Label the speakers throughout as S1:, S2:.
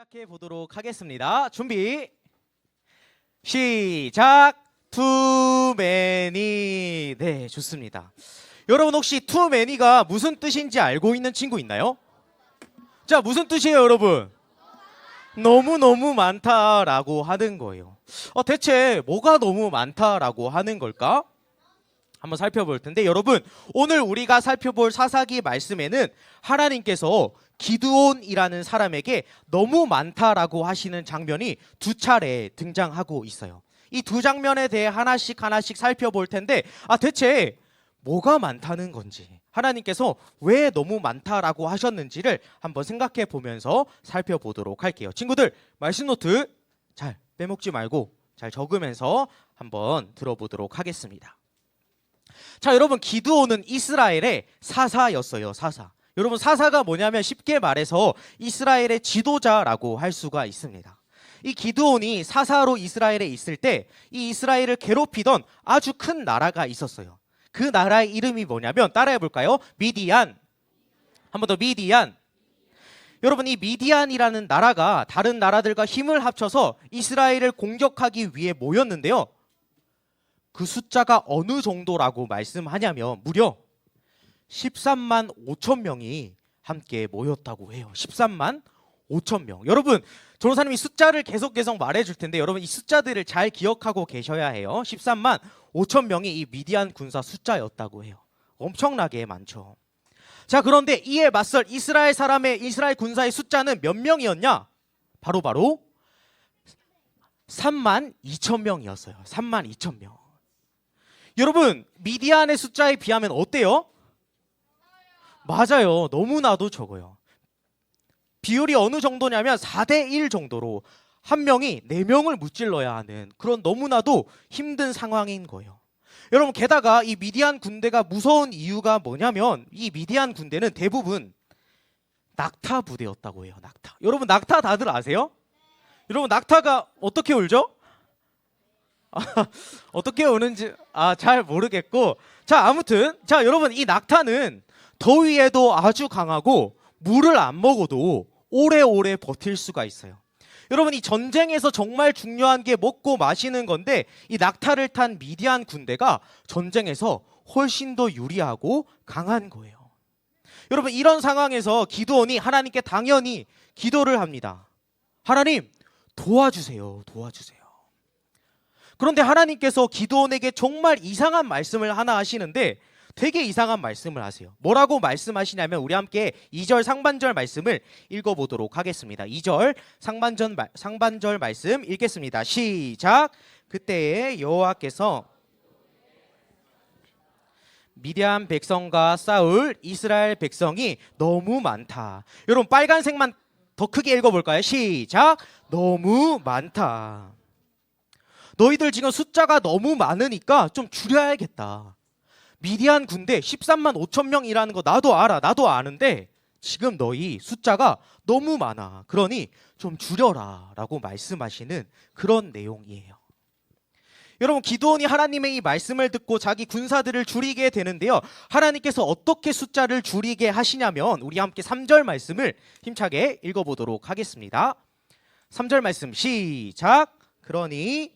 S1: 시작해 보도록 하겠습니다. 준비 시작. too many. 네, 좋습니다. 여러분 혹시 too many가 무슨 뜻인지 알고 있는 친구 있나요? 자, 무슨 뜻이에요, 여러분? 너무너무 많다라고 하는 거예요. 대체 뭐가 너무 많다라고 하는 걸까? 한번 살펴볼 텐데, 여러분 오늘 우리가 살펴볼 사사기 말씀에는 하나님께서 기드온이라는 사람에게 너무 많다라고 하시는 장면이 두 차례 등장하고 있어요. 이 두 장면에 대해 하나씩 살펴볼 텐데, 대체 뭐가 많다는 건지, 하나님께서 왜 너무 많다라고 하셨는지를 한번 생각해 보면서 살펴보도록 할게요. 친구들, 말씀 노트 잘 빼먹지 말고 잘 적으면서 한번 들어보도록 하겠습니다. 자, 여러분, 기드온은 이스라엘의 사사였어요. 사사. 여러분, 사사가 뭐냐면 쉽게 말해서 이스라엘의 지도자라고 할 수가 있습니다. 이 기드온이 사사로 이스라엘에 있을 때 이 이스라엘을 괴롭히던 아주 큰 나라가 있었어요. 그 나라의 이름이 뭐냐면, 따라해 볼까요? 미디안. 한 번 더, 미디안. 여러분, 이 미디안이라는 나라가 다른 나라들과 힘을 합쳐서 이스라엘을 공격하기 위해 모였는데요. 그 숫자가 어느 정도라고 말씀하냐면 무려 13만 5천 명이 함께 모였다고 해요. 13만 5천 명. 여러분, 전도사님이 숫자를 계속 말해줄 텐데, 여러분 이 숫자들을 잘 기억하고 계셔야 해요. 13만 5천 명이 이 미디안 군사 숫자였다고 해요. 엄청나게 많죠. 자, 그런데 이에 맞설 이스라엘 군사의 숫자는 몇 명이었냐? 바로 3만 2천 명이었어요. 3만 2천 명. 여러분, 미디안의 숫자에 비하면 어때요? 맞아요. 너무나도 적어요. 비율이 어느 정도냐면 4대 1 정도로 한 명이 4명을 무찔러야 하는 그런 너무나도 힘든 상황인 거예요. 여러분, 게다가 이 미디안 군대가 무서운 이유가 뭐냐면, 이 미디안 군대는 대부분 낙타 부대였다고 해요. 낙타. 여러분, 낙타 다들 아세요? 여러분, 낙타가 어떻게 울죠? 어떻게 우는지 잘 모르겠고, 자, 아무튼 여러분, 이 낙타는 더위에도 아주 강하고 물을 안 먹어도 오래오래 버틸 수가 있어요. 여러분, 이 전쟁에서 정말 중요한 게 먹고 마시는 건데, 이 낙타를 탄 미디안 군대가 전쟁에서 훨씬 더 유리하고 강한 거예요. 여러분, 이런 상황에서 기드온이 하나님께 당연히 기도를 합니다. 하나님, 도와주세요. 그런데 하나님께서 기드온에게 정말 이상한 말씀을 하나 하시는데, 되게 이상한 말씀을 하세요. 뭐라고 말씀하시냐면, 우리 함께 2절 상반절 말씀을 읽어보도록 하겠습니다. 2절 상반절 말씀 읽겠습니다. 시작. 그때에 여호와께서 미디안 백성과 싸울 이스라엘 백성이 너무 많다. 여러분, 빨간색만 더 크게 읽어볼까요? 시작. 너무 많다. 너희들 지금 숫자가 너무 많으니까 좀 줄여야겠다. 미디안 군대 13만 5천 명이라는 거 나도 알아. 나도 아는데 지금 너희 숫자가 너무 많아. 그러니 좀 줄여라 라고 말씀하시는 그런 내용이에요. 여러분, 기드온이 하나님의 이 말씀을 듣고 자기 군사들을 줄이게 되는데요. 하나님께서 어떻게 숫자를 줄이게 하시냐면, 우리 함께 3절 말씀을 힘차게 읽어보도록 하겠습니다. 3절 말씀 시작. 그러니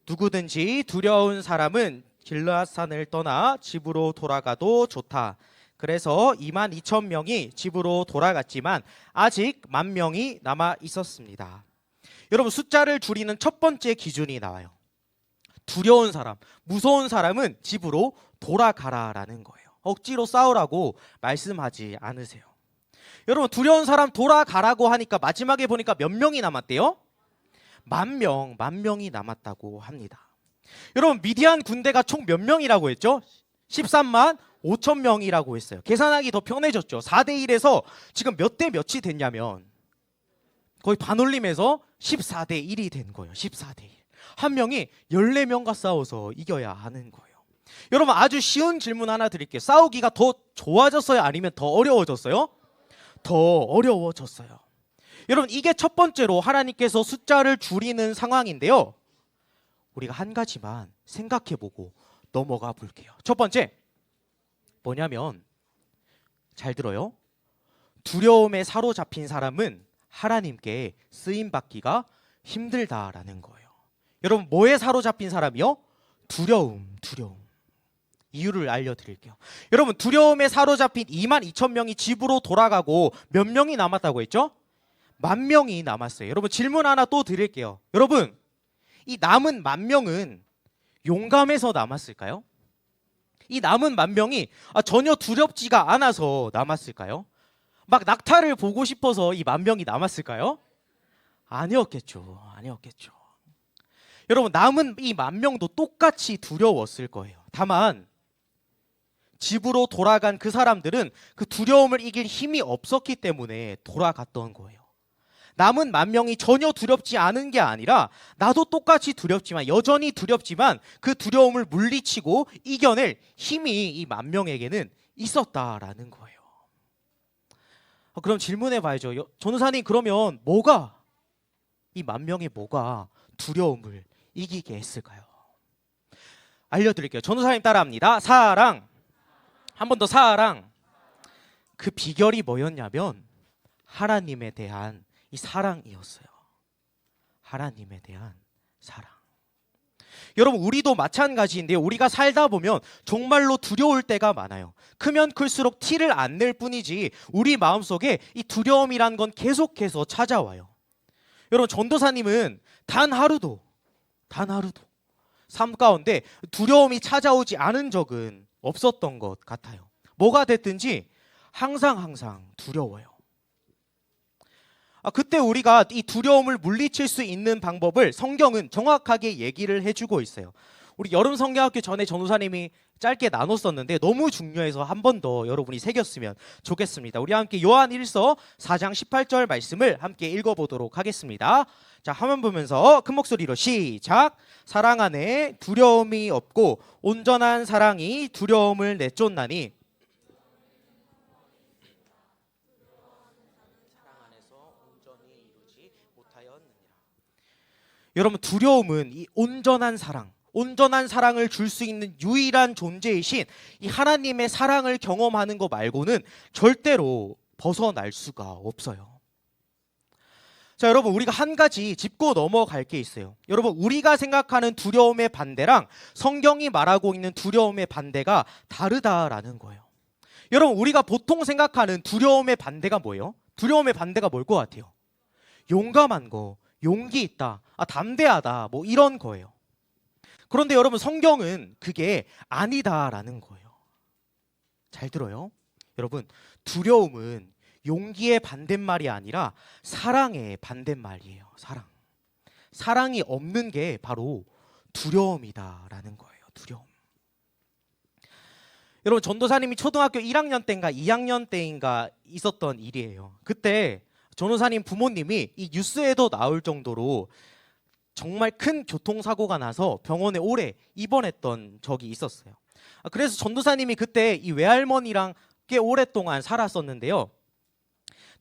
S1: 누구든지 두려운 사람은 길르앗산을 떠나 집으로 돌아가도 좋다. 그래서 2만 2천 명이 집으로 돌아갔지만 아직 1만 명이 남아 있었습니다. 여러분, 숫자를 줄이는 첫 번째 기준이 나와요. 두려운 사람, 무서운 사람은 집으로 돌아가라라는 거예요. 억지로 싸우라고 말씀하지 않으세요. 여러분, 두려운 사람 돌아가라고 하니까 마지막에 보니까 몇 명이 남았대요? 1만 명이 남았다고 합니다. 여러분, 미디안 군대가 총 몇 명이라고 했죠? 13만 5천 명이라고 했어요. 계산하기 더 편해졌죠. 4대 1에서 지금 몇 대 몇이 됐냐면 거의 반올림에서 14대 1이 된 거예요. 14대 1. 한 명이 14명과 싸워서 이겨야 하는 거예요. 여러분, 아주 쉬운 질문 하나 드릴게요. 싸우기가 더 좋아졌어요? 아니면 더 어려워졌어요? 더 어려워졌어요. 여러분, 이게 첫 번째로 하나님께서 숫자를 줄이는 상황인데요. 우리가 한 가지만 생각해보고 넘어가 볼게요. 첫 번째 뭐냐면, 잘 들어요. 두려움에 사로잡힌 사람은 하나님께 쓰임 받기가 힘들다라는 거예요. 여러분, 뭐에 사로잡힌 사람이요? 두려움. 이유를 알려드릴게요. 여러분, 두려움에 사로잡힌 22,000명이 집으로 돌아가고 몇 명이 남았다고 했죠? 10,000명이 남았어요. 여러분, 질문 하나 또 드릴게요. 여러분, 이 남은 10,000명은 용감해서 남았을까요? 이 남은 10,000명이 전혀 두렵지가 않아서 남았을까요? 막 낙타를 보고 싶어서 이 10,000명이 남았을까요? 아니었겠죠. 여러분, 남은 이 10,000명도 똑같이 두려웠을 거예요. 다만 집으로 돌아간 그 사람들은 그 두려움을 이길 힘이 없었기 때문에 돌아갔던 거예요. 남은 10,000명이 전혀 두렵지 않은 게 아니라 나도 똑같이 두렵지만, 여전히 두렵지만 그 두려움을 물리치고 이겨낼 힘이 이 10,000명에게는 있었다라는 거예요. 그럼 질문해 봐야죠. 전우사님, 그러면 뭐가, 이 10,000명의 뭐가 두려움을 이기게 했을까요? 알려드릴게요. 전우사님 따라합니다. 사랑. 한 번 더, 사랑. 그 비결이 뭐였냐면 하나님에 대한 이 사랑이었어요. 하나님에 대한 사랑. 여러분, 우리도 마찬가지인데요. 우리가 살다 보면 정말로 두려울 때가 많아요. 크면 클수록 티를 안 낼 뿐이지 우리 마음속에 이 두려움이란 건 계속해서 찾아와요. 여러분, 전도사님은 단 하루도 삶 가운데 두려움이 찾아오지 않은 적은 없었던 것 같아요. 뭐가 됐든지 항상 두려워요. 그때 우리가 이 두려움을 물리칠 수 있는 방법을 성경은 정확하게 얘기를 해주고 있어요. 우리 여름 성경학교 전에 전우사님이 짧게 나눴었는데 너무 중요해서 한 번 더 여러분이 새겼으면 좋겠습니다. 우리 함께 요한 1서 4장 18절 말씀을 함께 읽어보도록 하겠습니다. 자, 화면 보면서 큰 목소리로 시작. 사랑 안에 두려움이 없고 온전한 사랑이 두려움을 내쫓나니 사랑 안에서 온전히 이루지 못하였느니라. 여러분, 두려움은 이 온전한 사랑을 줄 수 있는 유일한 존재이신 이 하나님의 사랑을 경험하는 것 말고는 절대로 벗어날 수가 없어요. 자, 여러분, 우리가 한 가지 짚고 넘어갈 게 있어요. 여러분, 우리가 생각하는 두려움의 반대랑 성경이 말하고 있는 두려움의 반대가 다르다라는 거예요. 여러분, 우리가 보통 생각하는 두려움의 반대가 뭐예요? 두려움의 반대가 뭘 것 같아요? 용감한 거, 용기 있다, 담대하다, 뭐 이런 거예요. 그런데 여러분, 성경은 그게 아니다라는 거예요. 잘 들어요. 여러분, 두려움은 용기의 반대말이 아니라 사랑의 반대말이에요. 사랑이 없는 게 바로 두려움이다라는 거예요. 두려움. 여러분, 전도사님이 초등학교 1학년 때인가 2학년 때인가 있었던 일이에요. 그때 전도사님 부모님이 이 뉴스에도 나올 정도로 정말 큰 교통사고가 나서 병원에 오래 입원했던 적이 있었어요. 그래서 전도사님이 그때 이 외할머니랑 꽤 오랫동안 살았었는데요.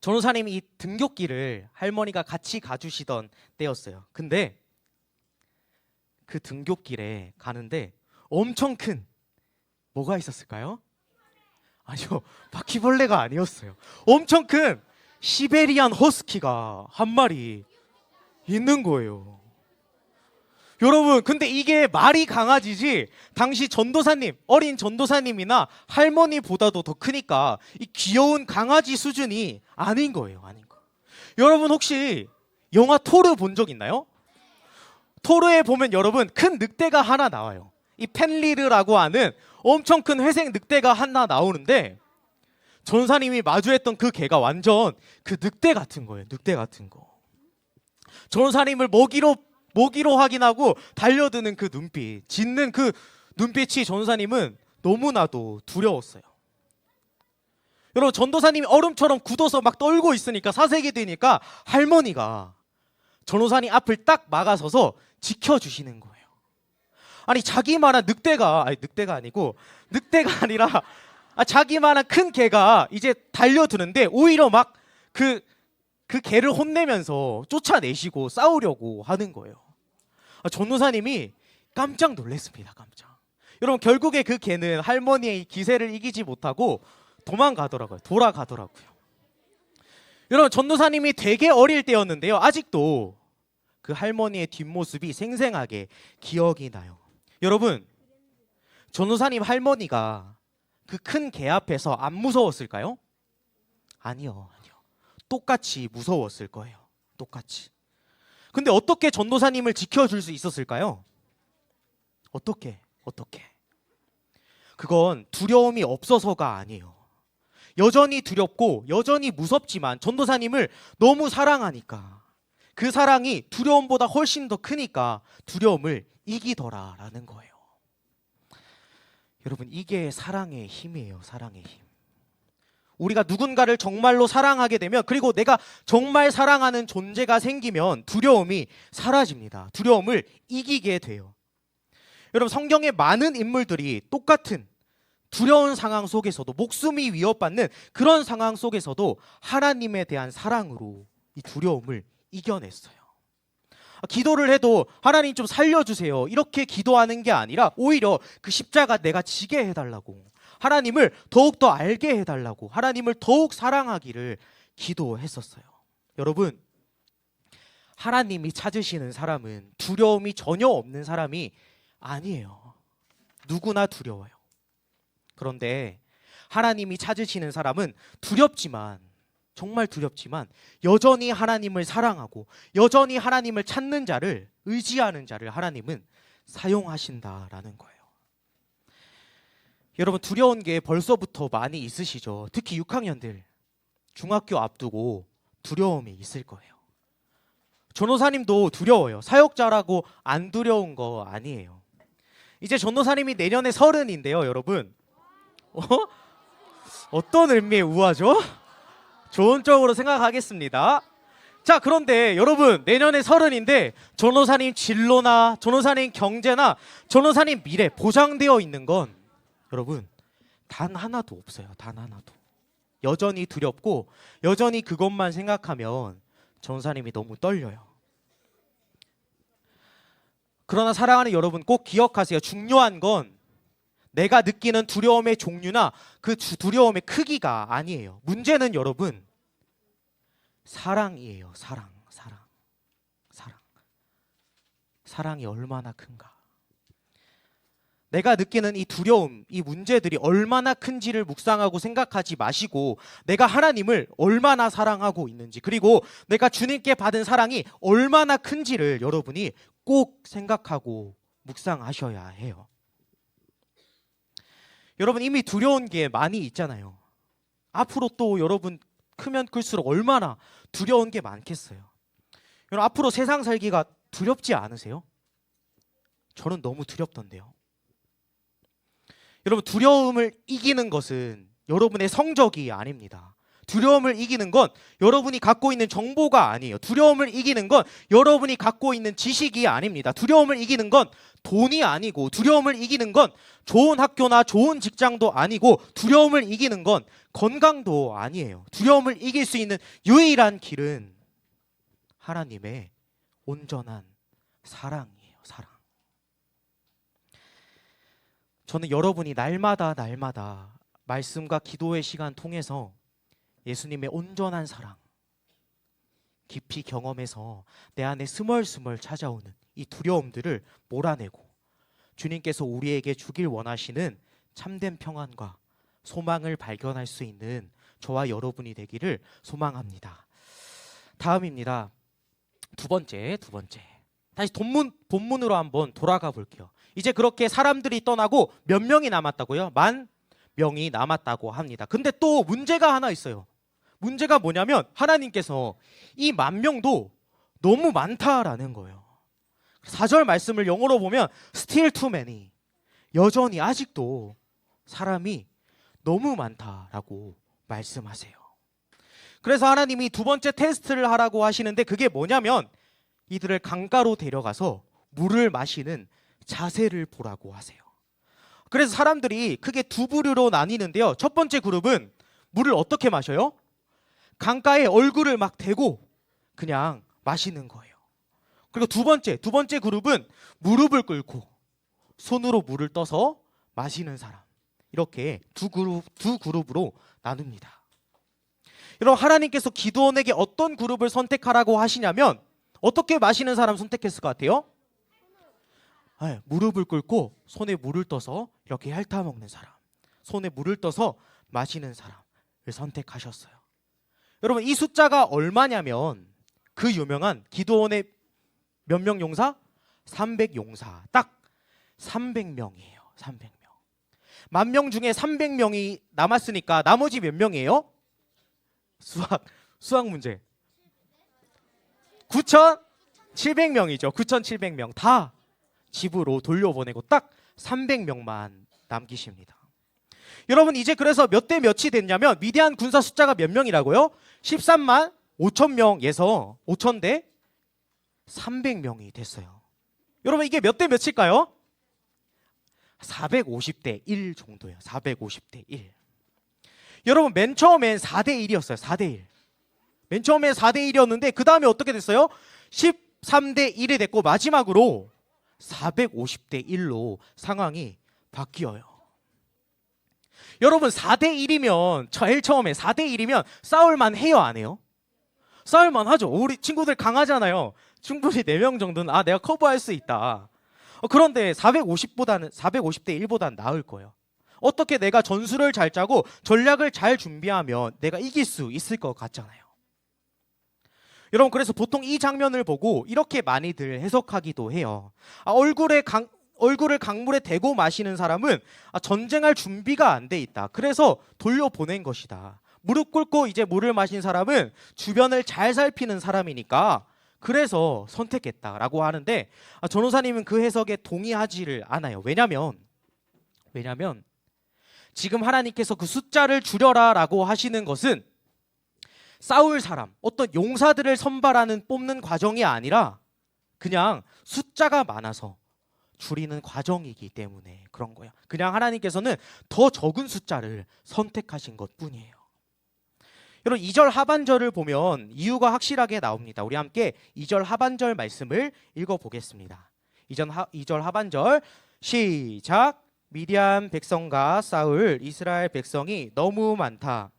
S1: 전도사님이 이 등굣길을 할머니가 같이 가주시던 때였어요. 근데 그 등굣길에 가는데 엄청 큰 뭐가 있었을까요? 아니요, 바퀴벌레가 아니었어요. 엄청 큰 시베리안 허스키가 한 마리 있는 거예요. 여러분, 근데 이게 말이 강아지지 당시 전도사님, 어린 전도사님이나 할머니보다도 더 크니까 이 귀여운 강아지 수준이 아닌 거예요. 여러분, 혹시 영화 토르 본 적 있나요? 토르에 보면 여러분 큰 늑대가 하나 나와요. 이 펜리르라고 하는 엄청 큰 회색 늑대가 하나 나오는데 전사님이 마주했던 그 개가 완전 그 늑대 같은 거예요. 늑대 같은 거. 전사님을 먹이로 확인하고 달려드는 그 눈빛, 짖는 그 눈빛이 전도사님은 너무나도 두려웠어요. 여러분, 전도사님이 얼음처럼 굳어서 막 떨고 있으니까 사색이 되니까 할머니가 전도사님 앞을 딱 막아서서 지켜주시는 거예요. 아니, 자기만한 늑대가 아니라 자기만한 큰 개가 이제 달려드는데 오히려 막 그 개를 혼내면서 쫓아내시고 싸우려고 하는 거예요. 전도사님이 깜짝 놀랐습니다. 여러분, 결국에 그 개는 할머니의 기세를 이기지 못하고 돌아가더라고요. 여러분, 전도사님이 되게 어릴 때였는데요. 아직도 그 할머니의 뒷모습이 생생하게 기억이 나요. 여러분, 전도사님 할머니가 그 큰 개 앞에서 안 무서웠을까요? 아니요. 똑같이 무서웠을 거예요. 똑같이. 근데 어떻게 전도사님을 지켜줄 수 있었을까요? 어떻게? 그건 두려움이 없어서가 아니에요. 여전히 두렵고 여전히 무섭지만 전도사님을 너무 사랑하니까, 그 사랑이 두려움보다 훨씬 더 크니까 두려움을 이기더라라는 거예요. 여러분, 이게 사랑의 힘이에요. 사랑의 힘. 우리가 누군가를 정말로 사랑하게 되면, 그리고 내가 정말 사랑하는 존재가 생기면 두려움이 사라집니다. 두려움을 이기게 돼요. 여러분, 성경의 많은 인물들이 똑같은 두려운 상황 속에서도, 목숨이 위협받는 그런 상황 속에서도 하나님에 대한 사랑으로 이 두려움을 이겨냈어요. 기도를 해도 하나님 좀 살려주세요, 이렇게 기도하는 게 아니라 오히려 그 십자가 내가 지게 해달라고, 하나님을 더욱더 알게 해달라고, 하나님을 더욱 사랑하기를 기도했었어요. 여러분, 하나님이 찾으시는 사람은 두려움이 전혀 없는 사람이 아니에요. 누구나 두려워요. 그런데 하나님이 찾으시는 사람은 두렵지만, 정말 두렵지만 여전히 하나님을 사랑하고 여전히 하나님을 찾는 자를, 의지하는 자를 하나님은 사용하신다라는 거예요. 여러분, 두려운 게 벌써부터 많이 있으시죠? 특히 6학년들 중학교 앞두고 두려움이 있을 거예요. 전도사님도 두려워요. 사역자라고 안 두려운 거 아니에요. 이제 전도사님이 내년에 30인데요, 여러분. 어떤 의미의 우화죠? 좋은 쪽으로 생각하겠습니다. 자, 그런데 여러분, 내년에 30인데 전도사님 진로나 전도사님 경제나 전도사님 미래 보장되어 있는 건 여러분 단 하나도 없어요. 단 하나도. 여전히 두렵고 여전히 그것만 생각하면 전도사님이 너무 떨려요. 그러나 사랑하는 여러분, 꼭 기억하세요. 중요한 건 내가 느끼는 두려움의 종류나 그 두려움의 크기가 아니에요. 문제는 여러분 사랑이에요. 사랑이 얼마나 큰가. 내가 느끼는 이 두려움, 이 문제들이 얼마나 큰지를 묵상하고 생각하지 마시고, 내가 하나님을 얼마나 사랑하고 있는지, 그리고 내가 주님께 받은 사랑이 얼마나 큰지를 여러분이 꼭 생각하고 묵상하셔야 해요. 여러분, 이미 두려운 게 많이 있잖아요. 앞으로 또 여러분 크면 클수록 얼마나 두려운 게 많겠어요. 여러분, 앞으로 세상 살기가 두렵지 않으세요? 저는 너무 두렵던데요. 여러분, 두려움을 이기는 것은 여러분의 성적이 아닙니다. 두려움을 이기는 건 여러분이 갖고 있는 정보가 아니에요. 두려움을 이기는 건 여러분이 갖고 있는 지식이 아닙니다. 두려움을 이기는 건 돈이 아니고, 두려움을 이기는 건 좋은 학교나 좋은 직장도 아니고, 두려움을 이기는 건 건강도 아니에요. 두려움을 이길 수 있는 유일한 길은 하나님의 온전한 사랑이에요. 사랑. 저는 여러분이 날마다 말씀과 기도의 시간 통해서 예수님의 온전한 사랑 깊이 경험해서 내 안에 스멀스멀 찾아오는 이 두려움들을 몰아내고 주님께서 우리에게 주길 원하시는 참된 평안과 소망을 발견할 수 있는 저와 여러분이 되기를 소망합니다. 다음입니다. 두 번째. 다시 본문으로 한번 돌아가 볼게요. 이제 그렇게 사람들이 떠나고 몇 명이 남았다고요? 10,000명이 남았다고 합니다. 근데 또 문제가 하나 있어요. 문제가 뭐냐면 하나님께서 이 10,000명도 너무 많다라는 거예요. 4절 말씀을 영어로 보면 still too many, 여전히 아직도 사람이 너무 많다라고 말씀하세요. 그래서 하나님이 두 번째 테스트를 하라고 하시는데, 그게 뭐냐면 이들을 강가로 데려가서 물을 마시는 자세를 보라고 하세요. 그래서 사람들이 크게 두 부류로 나뉘는데요. 첫 번째 그룹은 물을 어떻게 마셔요? 강가에 얼굴을 막 대고 그냥 마시는 거예요. 그리고 두 번째 그룹은 무릎을 꿇고 손으로 물을 떠서 마시는 사람. 이렇게 두 그룹으로 나눕니다. 여러분 하나님께서 기드온에게 어떤 그룹을 선택하라고 하시냐면 어떻게 마시는 사람 선택했을 것 같아요? 네, 무릎을 꿇고 손에 물을 떠서 이렇게 핥아먹는 사람, 손에 물을 떠서 마시는 사람을 선택하셨어요. 여러분 이 숫자가 얼마냐면 그 유명한 기드온의 몇 명 용사? 300용사. 딱 300명이에요. 300명. 10,000명 중에 300명이 남았으니까 나머지 몇 명이에요? 수학 문제. 9,700명이죠. 9,700명 다 집으로 돌려보내고 딱 300명만 남기십니다. 여러분 이제 그래서 몇 대 몇이 됐냐면 미디안 군사 숫자가 몇 명이라고요? 13만 5천 명에서 5천 대 300명이 됐어요. 여러분 이게 몇 대 몇일까요? 450대 1 정도예요. 450대 1. 여러분 맨 처음엔 4대 1이었어요. 4대 1. 맨 처음에 4대 1이었는데 그 다음에 어떻게 됐어요? 13대 1이 됐고 마지막으로 450대 1로 상황이 바뀌어요. 여러분 4대 1이면 제일 처음에 4대 1이면 싸울만 해요 안 해요? 싸울만 하죠. 우리 친구들 강하잖아요. 충분히 4명 정도는 내가 커버할 수 있다. 그런데 450대 1보다는 나을 거예요. 어떻게 내가 전술을 잘 짜고 전략을 잘 준비하면 내가 이길 수 있을 것 같잖아요. 여러분 그래서 보통 이 장면을 보고 이렇게 많이들 해석하기도 해요. 얼굴을 강물에 대고 마시는 사람은 전쟁할 준비가 안 돼 있다. 그래서 돌려보낸 것이다. 무릎 꿇고 이제 물을 마신 사람은 주변을 잘 살피는 사람이니까 그래서 선택했다라고 하는데 전호사님은 그 해석에 동의하지를 않아요. 왜냐면 지금 하나님께서 그 숫자를 줄여라라고 하시는 것은 싸울 사람, 어떤 용사들을 선발하는 뽑는 과정이 아니라 그냥 숫자가 많아서 줄이는 과정이기 때문에 그런 거예요. 그냥 하나님께서는 더 적은 숫자를 선택하신 것뿐이에요. 여러분 2절 하반절을 보면 이유가 확실하게 나옵니다. 우리 함께 2절 하반절 말씀을 읽어보겠습니다. 2절 하반절 시작. 미디안 백성과 싸울 이스라엘 백성이 너무 많다.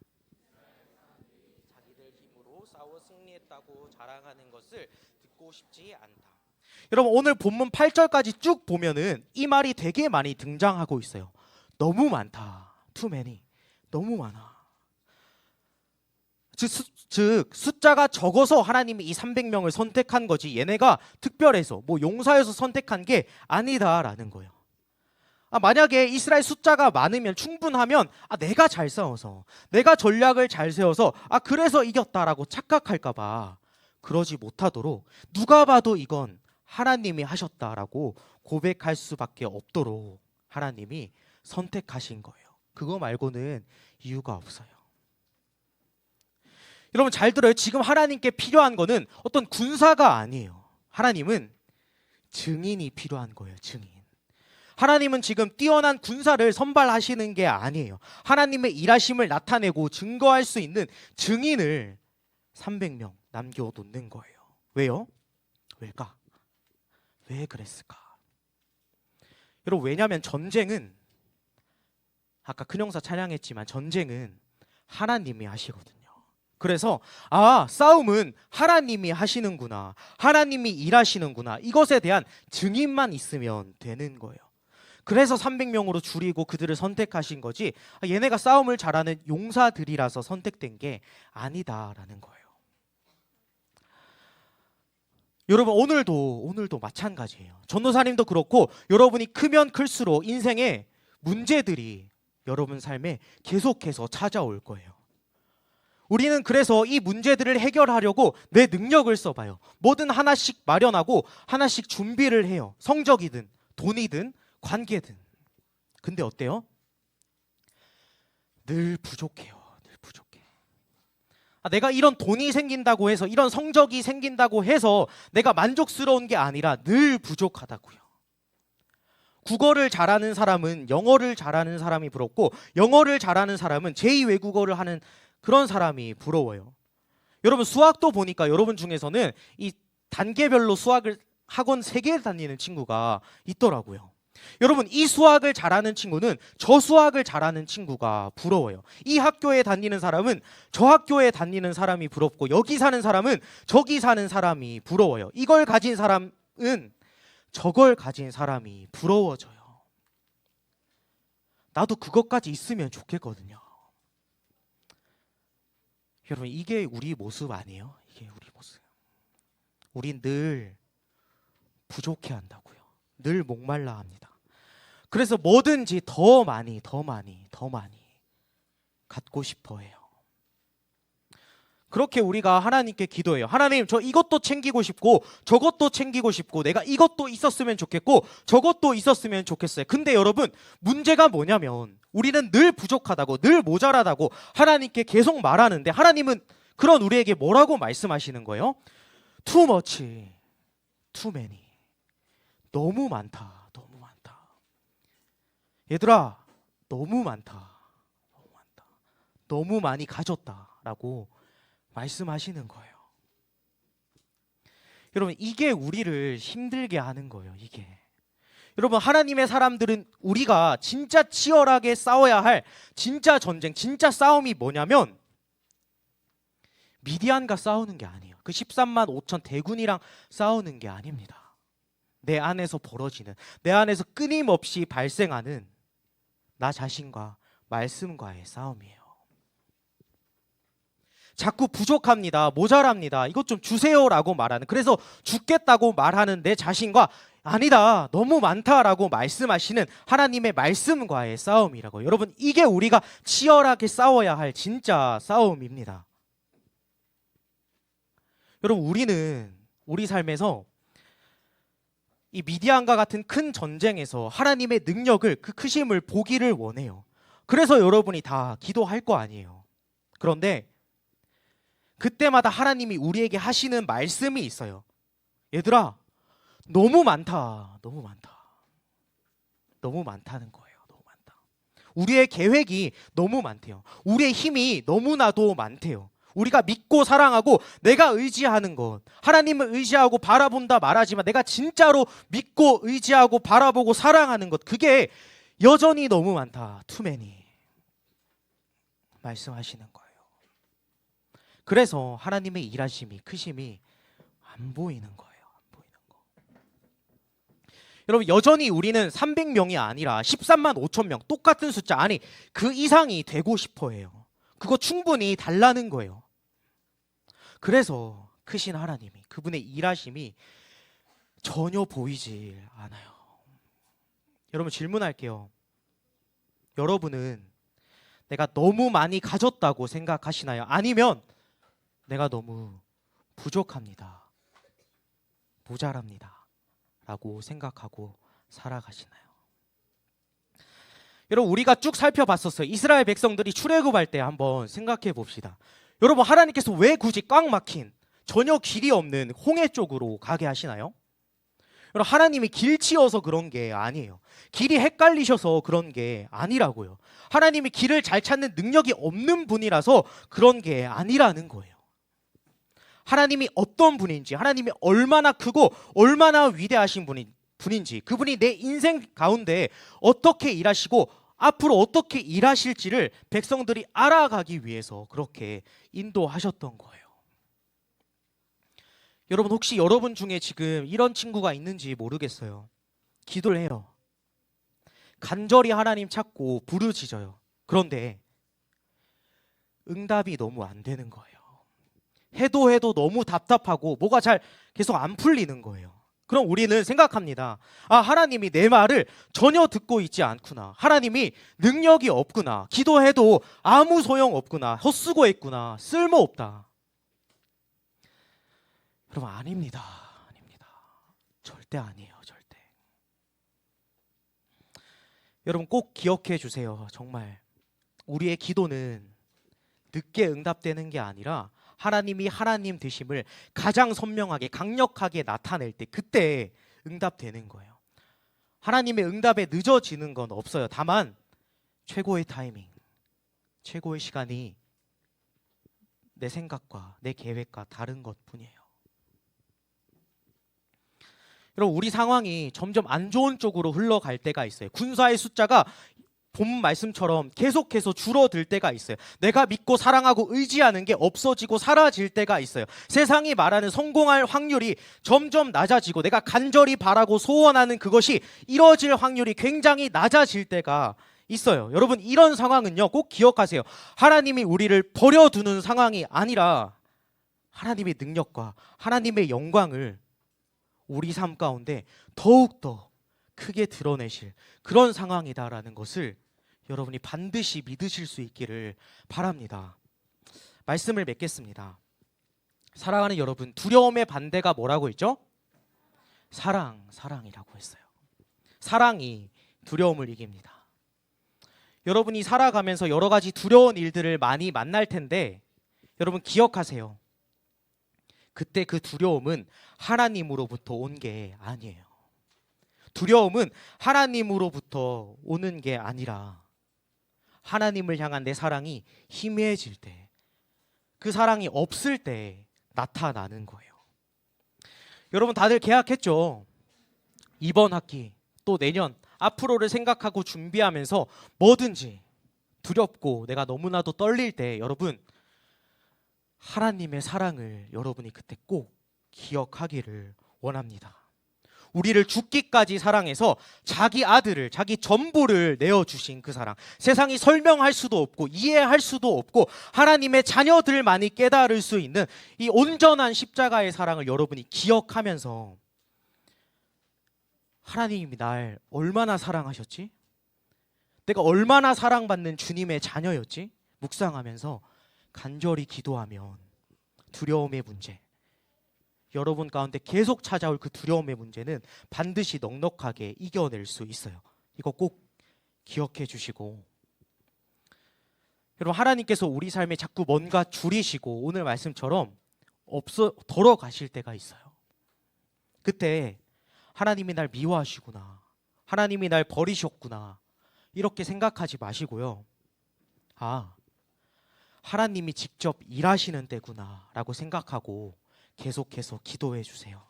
S1: 자기들 힘으로 싸워 승리했다고 자랑하는 것을 듣고 싶지 않다. 여러분 오늘 본문 8절까지 쭉 보면은 이 말이 되게 많이 등장하고 있어요. 너무 많다. too many. 너무 많아. 즉 숫자가 적어서 하나님이 이 300명을 선택한 거지 얘네가 특별해서 뭐 용사여서 선택한 게 아니다라는 거예요. 만약에 이스라엘 숫자가 많으면 충분하면 내가 잘 싸워서 내가 전략을 잘 세워서 그래서 이겼다라고 착각할까 봐 그러지 못하도록 누가 봐도 이건 하나님이 하셨다라고 고백할 수밖에 없도록 하나님이 선택하신 거예요. 그거 말고는 이유가 없어요. 여러분 잘 들어요. 지금 하나님께 필요한 거는 어떤 군사가 아니에요. 하나님은 증인이 필요한 거예요. 증인. 하나님은 지금 뛰어난 군사를 선발하시는 게 아니에요. 하나님의 일하심을 나타내고 증거할 수 있는 증인을 300명 남겨놓는 거예요. 왜요? 왜일까? 왜 그랬을까? 여러분 왜냐하면 전쟁은 아까 큰형사 찬양했지만 전쟁은 하나님이 하시거든요. 그래서 싸움은 하나님이 하시는구나. 하나님이 일하시는구나. 이것에 대한 증인만 있으면 되는 거예요. 그래서 300명으로 줄이고 그들을 선택하신 거지 얘네가 싸움을 잘하는 용사들이라서 선택된 게 아니다라는 거예요. 여러분 오늘도 마찬가지예요. 전도사님도 그렇고 여러분이 크면 클수록 인생에 문제들이 여러분 삶에 계속해서 찾아올 거예요. 우리는 그래서 이 문제들을 해결하려고 내 능력을 써봐요. 뭐든 하나씩 마련하고 하나씩 준비를 해요. 성적이든 돈이든 관계든. 근데 어때요? 늘 부족해요. 늘 부족해. 내가 이런 돈이 생긴다고 해서 이런 성적이 생긴다고 해서 내가 만족스러운 게 아니라 늘 부족하다고요. 국어를 잘하는 사람은 영어를 잘하는 사람이 부럽고 영어를 잘하는 사람은 제2외국어를 하는 그런 사람이 부러워요. 여러분 수학도 보니까 여러분 중에서는 이 단계별로 수학을 학원 3개 다니는 친구가 있더라고요. 여러분, 이 수학을 잘하는 친구는 저 수학을 잘하는 친구가 부러워요. 이 학교에 다니는 사람은 저 학교에 다니는 사람이 부럽고, 여기 사는 사람은 저기 사는 사람이 부러워요. 이걸 가진 사람은 저걸 가진 사람이 부러워져요. 나도 그것까지 있으면 좋겠거든요. 여러분, 이게 우리 모습 아니에요? 이게 우리 모습. 우린 늘 부족해 한다고요. 늘 목말라 합니다. 그래서 뭐든지 더 많이 갖고 싶어 해요. 그렇게 우리가 하나님께 기도해요. 하나님, 저 이것도 챙기고 싶고 저것도 챙기고 싶고 내가 이것도 있었으면 좋겠고 저것도 있었으면 좋겠어요. 근데 여러분, 문제가 뭐냐면 우리는 늘 부족하다고, 늘 모자라다고 하나님께 계속 말하는데, 하나님은 그런 우리에게 뭐라고 말씀하시는 거예요? Too much, too many. 너무 많다, 너무 많다. 얘들아, 너무 많다, 너무 많다. 너무 많이 가졌다라고 말씀하시는 거예요. 여러분, 이게 우리를 힘들게 하는 거예요. 이게. 여러분, 하나님의 사람들은 우리가 진짜 치열하게 싸워야 할 진짜 전쟁, 진짜 싸움이 뭐냐면 미디안과 싸우는 게 아니에요. 그 13만 5천 대군이랑 싸우는 게 아닙니다. 내 안에서 벌어지는, 내 안에서 끊임없이 발생하는 나 자신과 말씀과의 싸움이에요. 자꾸 부족합니다, 모자랍니다, 이것 좀 주세요라고 말하는, 그래서 죽겠다고 말하는 내 자신과 아니다, 너무 많다라고 말씀하시는 하나님의 말씀과의 싸움이라고. 여러분, 이게 우리가 치열하게 싸워야 할 진짜 싸움입니다. 여러분, 우리는 우리 삶에서 이 미디안과 같은 큰 전쟁에서 하나님의 능력을, 그 크심을 보기를 원해요. 그래서 여러분이 다 기도할 거 아니에요. 그런데 그때마다 하나님이 우리에게 하시는 말씀이 있어요. 얘들아, 너무 많다, 너무 많다. 너무 많다는 거예요. 너무 많다. 우리의 계획이 너무 많대요. 우리의 힘이 너무나도 많대요. 우리가 믿고 사랑하고 내가 의지하는 것, 하나님을 의지하고 바라본다 말하지만 내가 진짜로 믿고 의지하고 바라보고 사랑하는 것, 그게 여전히 너무 많다, too many 말씀하시는 거예요. 그래서 하나님의 일하심이, 크심이 안 보이는 거예요. 안 보이는 거. 여러분, 여전히 우리는 300명이 아니라 13만 5천 명, 똑같은 숫자, 아니 그 이상이 되고 싶어 해요. 그거 충분히 달라는 거예요. 그래서 크신 하나님이, 그분의 일하심이 전혀 보이질 않아요. 여러분, 질문할게요. 여러분은 내가 너무 많이 가졌다고 생각하시나요? 아니면 내가 너무 부족합니다, 모자랍니다 라고 생각하고 살아가시나요? 여러분, 우리가 쭉 살펴봤었어요. 이스라엘 백성들이 출애굽할 때 한번 생각해 봅시다. 여러분, 하나님께서 왜 굳이 꽉 막힌 전혀 길이 없는 홍해 쪽으로 가게 하시나요? 여러분, 하나님이 길치여서 그런 게 아니에요. 길이 헷갈리셔서 그런 게 아니라고요. 하나님이 길을 잘 찾는 능력이 없는 분이라서 그런 게 아니라는 거예요. 하나님이 어떤 분인지, 하나님이 얼마나 크고 얼마나 위대하신 분인지, 그분이 내 인생 가운데 어떻게 일하시고 앞으로 어떻게 일하실지를 백성들이 알아가기 위해서 그렇게 인도하셨던 거예요. 여러분, 혹시 여러분 중에 지금 이런 친구가 있는지 모르겠어요. 기도를 해요. 간절히 하나님 찾고 부르짖어요. 그런데 응답이 너무 안 되는 거예요. 해도 너무 답답하고 뭐가 잘 계속 안 풀리는 거예요. 그럼 우리는 생각합니다. 아, 하나님이 내 말을 전혀 듣고 있지 않구나. 하나님이 능력이 없구나. 기도해도 아무 소용 없구나. 헛수고했구나. 쓸모없다. 여러분, 아닙니다. 아닙니다. 절대 아니에요. 절대. 여러분, 꼭 기억해 주세요. 정말 우리의 기도는 늦게 응답되는 게 아니라 하나님이 하나님 되심을 가장 선명하게, 강력하게 나타낼 때, 그때 응답되는 거예요. 하나님의 응답에 늦어지는 건 없어요. 다만 최고의 타이밍, 최고의 시간이 내 생각과 내 계획과 다른 것뿐이에요. 여러분, 우리 상황이 점점 안 좋은 쪽으로 흘러갈 때가 있어요. 군사의 숫자가 본 말씀처럼 계속해서 줄어들 때가 있어요. 내가 믿고 사랑하고 의지하는 게 없어지고 사라질 때가 있어요. 세상이 말하는 성공할 확률이 점점 낮아지고 내가 간절히 바라고 소원하는 그것이 이뤄질 확률이 굉장히 낮아질 때가 있어요. 여러분, 이런 상황은요, 꼭 기억하세요. 하나님이 우리를 버려두는 상황이 아니라 하나님의 능력과 하나님의 영광을 우리 삶 가운데 더욱더 크게 드러내실 그런 상황이다라는 것을 여러분이 반드시 믿으실 수 있기를 바랍니다. 말씀을 맺겠습니다. 사랑하는 여러분, 두려움의 반대가 뭐라고 했죠? 사랑이라고 했어요. 사랑이 두려움을 이깁니다. 여러분이 살아가면서 여러 가지 두려운 일들을 많이 만날 텐데 여러분 기억하세요. 그때 그 두려움은 하나님으로부터 온 게 아니에요. 두려움은 하나님으로부터 오는 게 아니라 하나님을 향한 내 사랑이 희미해질 때, 그 사랑이 없을 때 나타나는 거예요. 여러분 다들 계약했죠? 이번 학기 또 내년 앞으로를 생각하고 준비하면서 뭐든지 두렵고 내가 너무나도 떨릴 때 여러분 하나님의 사랑을 여러분이 그때 꼭 기억하기를 원합니다. 우리를 죽기까지 사랑해서 자기 아들을, 자기 전부를 내어주신 그 사랑, 세상이 설명할 수도 없고 이해할 수도 없고 하나님의 자녀들만이 깨달을 수 있는 이 온전한 십자가의 사랑을 여러분이 기억하면서 하나님이 날 얼마나 사랑하셨지? 내가 얼마나 사랑받는 주님의 자녀였지? 묵상하면서 간절히 기도하면 두려움의 문제, 여러분 가운데 계속 찾아올 그 두려움의 문제는 반드시 넉넉하게 이겨낼 수 있어요. 이거 꼭 기억해 주시고, 여러분 하나님께서 우리 삶에 자꾸 뭔가 줄이시고 오늘 말씀처럼 덜어 가실 때가 있어요. 그때 하나님이 날 미워하시구나, 하나님이 날 버리셨구나 이렇게 생각하지 마시고요. 아, 하나님이 직접 일하시는 때구나 라고 생각하고 계속해서 기도해 주세요.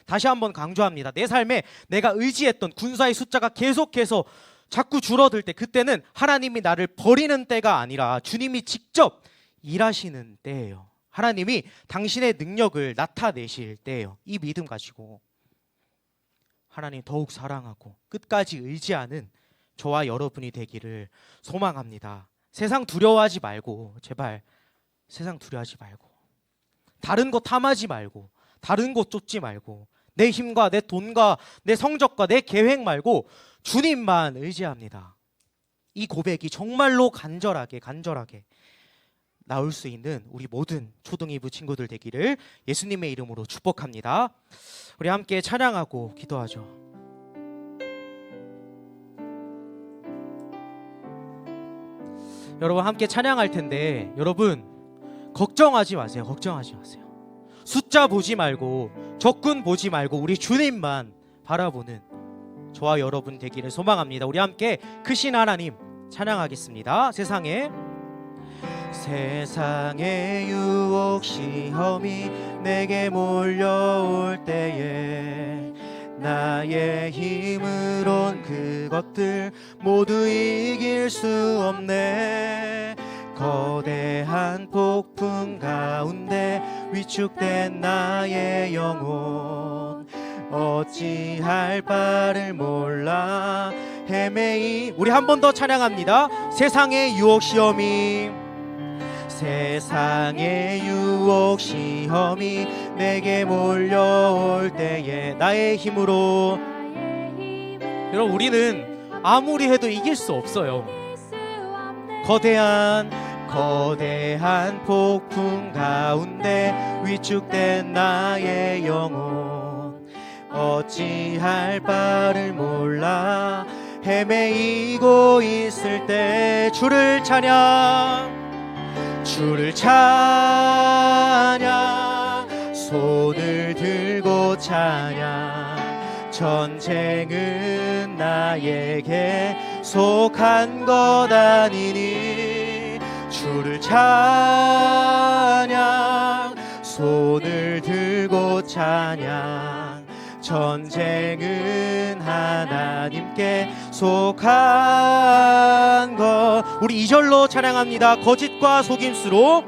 S1: 다시 한번 강조합니다. 내 삶에 내가 의지했던 군사의 숫자가 계속해서 자꾸 줄어들 때, 그때는 하나님이 나를 버리는 때가 아니라 주님이 직접 일하시는 때예요. 하나님이 당신의 능력을 나타내실 때예요. 이 믿음 가지고 하나님 더욱 사랑하고 끝까지 의지하는 저와 여러분이 되기를 소망합니다. 세상 두려워하지 말고, 제발 세상 두려워하지 말고, 다른 거 탐하지 말고, 다른 거 쫓지 말고, 내 힘과 내 돈과 내 성적과 내 계획 말고 주님만 의지합니다. 이 고백이 정말로 간절하게 나올 수 있는 우리 모든 초등이부 친구들 되기를 예수님의 이름으로 축복합니다. 우리 함께 찬양하고 기도하죠. 여러분 함께 찬양할 텐데 여러분 걱정하지 마세요. 걱정하지 마세요. 숫자 보지 말고 적군 보지 말고 우리 주님만 바라보는 저와 여러분 되기를 소망합니다. 우리 함께 크신 하나님 찬양하겠습니다. 세상에 유혹 시험이 내게 몰려올 때에 나의 힘으론 그것들 모두 이길 수 없네. 거대한 폭풍 가운데 위축된 나의 영혼 어찌할 바를 몰라 헤매이. 우리 한 번 더 찬양합니다. 세상의 유혹 시험이 내게 몰려올 때에 나의 힘으로. 여러분 우리는 아무리 해도 이길 수 없어요. 거대한 폭풍 가운데 위축된 나의 영혼 어찌할 바를 몰라 헤매이고 있을 때 주를 찬양 손을 들고 찬양. 전쟁은 나에게 속한 것 아니니 주를 찬양 손을 들고 찬양. 전쟁은 하나님께 속한 것. 우리 2절로 찬양합니다. 거짓과 속임수로,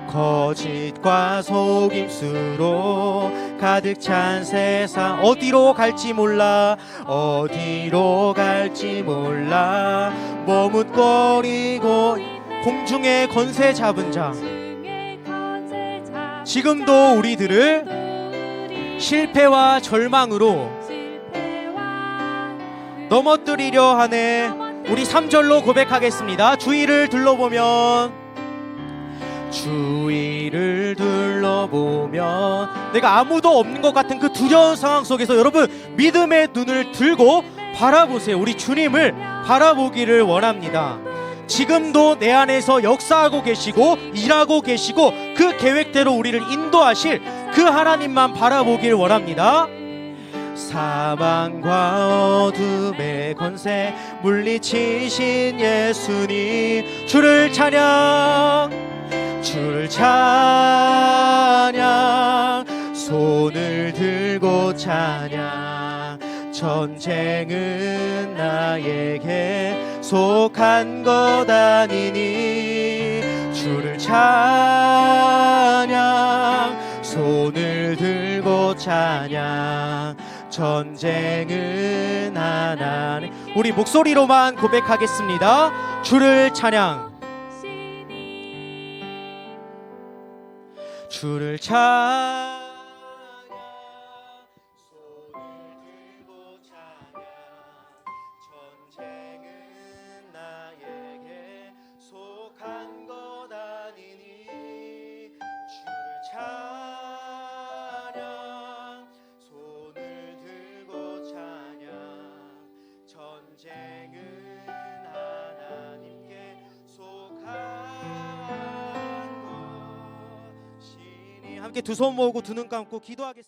S1: 거짓과 속임수로 가득 찬 세상. 어디로 갈지 몰라, 어디로 갈지 몰라. 머뭇거리고 공중에 건세 잡은 자. 지금도 우리들을 실패와 절망으로 넘어뜨리려 하네. 우리 3절로 고백하겠습니다. 주위를 둘러보면, 주위를 둘러보면 내가 아무도 없는 것 같은 그 두려운 상황 속에서 여러분 믿음의 눈을 들고 바라보세요. 우리 주님을 바라보기를 원합니다. 지금도 내 안에서 역사하고 계시고 일하고 계시고 그 계획대로 우리를 인도하실 그 하나님만 바라보길 원합니다. 사망과 어둠의 권세 물리치신 예수님, 주를 찬양, 주를 찬양, 손을 들고 찬양. 전쟁은 나에게 속한 것 아니니 주를 찬양, 손을 들고 찬양. 전쟁은 하나님. 우리 목소리로만 고백하겠습니다. 주를 찬양, 주를 찬양, 손을 들고 찬양. 전쟁은 나에게 속한 것 아니니 주를 찬양, 손을 들고 찬양. 전쟁은 하나님께 속한 것. 함께 두 손 모으고 두 눈 감고 기도하겠습니다.